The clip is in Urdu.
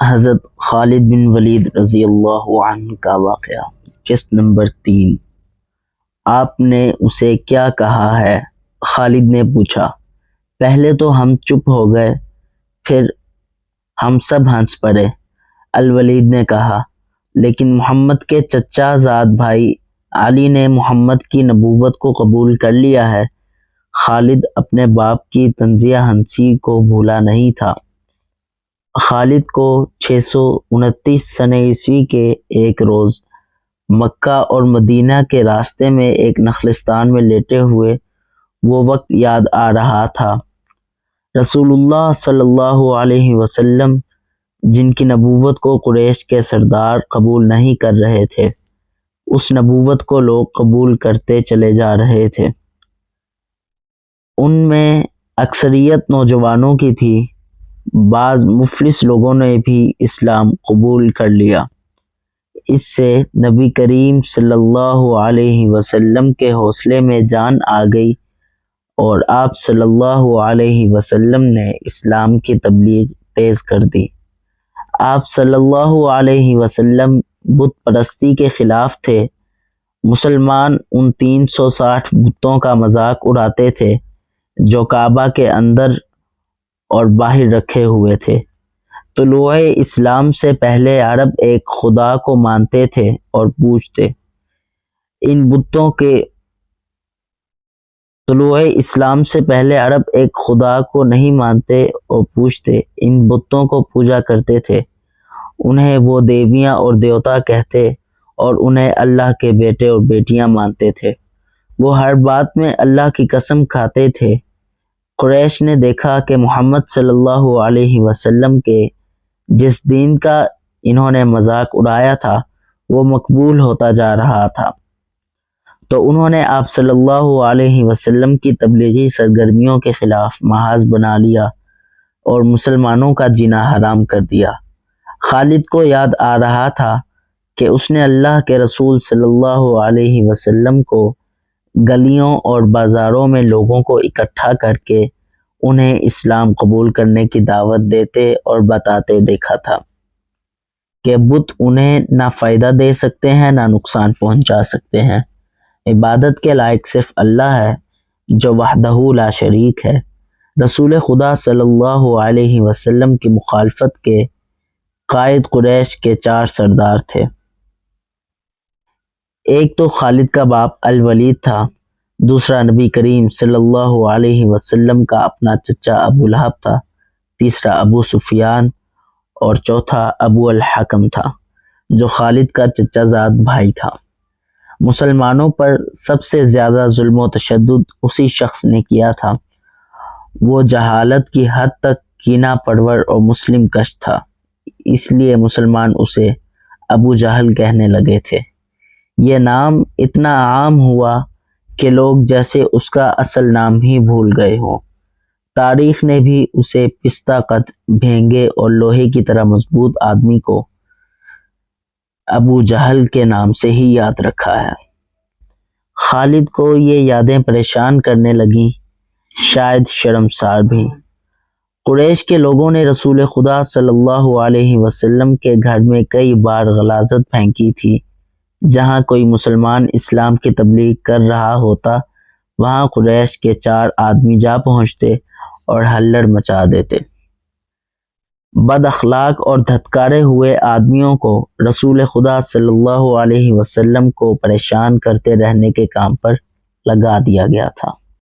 حضرت خالد بن ولید رضی اللہ عنہ کا واقعہ۔ قسط نمبر 3۔ آپ نے اسے کیا کہا ہے؟ خالد نے پوچھا۔ پہلے تو ہم چپ ہو گئے، پھر ہم سب ہنس پڑے۔ الولید نے کہا، لیکن محمد کے چچا زاد بھائی علی نے محمد کی نبوت کو قبول کر لیا ہے۔ خالد اپنے باپ کی طنزیہ ہنسی کو بھولا نہیں تھا۔ خالد کو 629 سنہ عیسوی کے ایک روز مکہ اور مدینہ کے راستے میں ایک نخلستان میں لیٹے ہوئے وہ وقت یاد آ رہا تھا۔ رسول اللہ صلی اللہ علیہ وسلم جن کی نبوت کو قریش کے سردار قبول نہیں کر رہے تھے، اس نبوت کو لوگ قبول کرتے چلے جا رہے تھے۔ ان میں اکثریت نوجوانوں کی تھی، بعض مفلس لوگوں نے بھی اسلام قبول کر لیا۔ اس سے نبی کریم صلی اللہ علیہ وسلم کے حوصلے میں جان آ گئی اور آپ صلی اللہ علیہ وسلم نے اسلام کی تبلیغ تیز کر دی۔ آپ صلی اللہ علیہ وسلم بت پرستی کے خلاف تھے۔ مسلمان ان 360 بتوں کا مذاق اڑاتے تھے جو کعبہ کے اندر اور باہر رکھے ہوئے تھے۔ طلوع اسلام سے پہلے عرب ایک خدا کو مانتے تھے اور پوجتے۔ ان بتوں کے طلوع اسلام سے پہلے عرب ایک خدا کو نہیں مانتے اور پوجتے، ان بتوں کو پوجا کرتے تھے۔ انہیں وہ دیویاں اور دیوتا کہتے اور انہیں اللہ کے بیٹے اور بیٹیاں مانتے تھے۔ وہ ہر بات میں اللہ کی قسم کھاتے تھے۔ قریش نے دیکھا کہ محمد صلی اللہ علیہ وسلم کے جس دین کا انہوں نے مذاق اڑایا تھا وہ مقبول ہوتا جا رہا تھا، تو انہوں نے آپ صلی اللہ علیہ وسلم کی تبلیغی سرگرمیوں کے خلاف محاذ بنا لیا اور مسلمانوں کا جینا حرام کر دیا۔ خالد کو یاد آ رہا تھا کہ اس نے اللہ کے رسول صلی اللہ علیہ وسلم کو گلیوں اور بازاروں میں لوگوں کو اکٹھا کر کے انہیں اسلام قبول کرنے کی دعوت دیتے اور بتاتے دیکھا تھا کہ بت انہیں نہ فائدہ دے سکتے ہیں نہ نقصان پہنچا سکتے ہیں۔ عبادت کے لائق صرف اللہ ہے جو وحدہ لا شریک ہے۔ رسول خدا صلی اللہ علیہ وسلم کی مخالفت کے قائد قریش کے 4 سردار تھے۔ ایک تو خالد کا باپ الولید تھا، دوسرا نبی کریم صلی اللہ علیہ وسلم کا اپنا چچا ابو لہب تھا، تیسرا ابو سفیان اور چوتھا ابو الحکم تھا جو خالد کا چچا زاد بھائی تھا۔ مسلمانوں پر سب سے زیادہ ظلم و تشدد اسی شخص نے کیا تھا۔ وہ جہالت کی حد تک کینہ پرور اور مسلم کش تھا، اس لیے مسلمان اسے ابو جہل کہنے لگے تھے۔ یہ نام اتنا عام ہوا کہ لوگ جیسے اس کا اصل نام ہی بھول گئے ہوں۔ تاریخ نے بھی اسے پستہ قد، بھینگے اور لوہے کی طرح مضبوط آدمی کو ابو جہل کے نام سے ہی یاد رکھا ہے۔ خالد کو یہ یادیں پریشان کرنے لگیں، شاید شرمسار بھی۔ قریش کے لوگوں نے رسول خدا صلی اللہ علیہ وسلم کے گھر میں کئی بار غلاظت پھینکی تھی۔ جہاں کوئی مسلمان اسلام کی تبلیغ کر رہا ہوتا وہاں قریش کے 4 آدمی جا پہنچتے اور ہلڑ مچا دیتے۔ بد اخلاق اور دھتکارے ہوئے آدمیوں کو رسول خدا صلی اللہ علیہ وسلم کو پریشان کرتے رہنے کے کام پر لگا دیا گیا تھا۔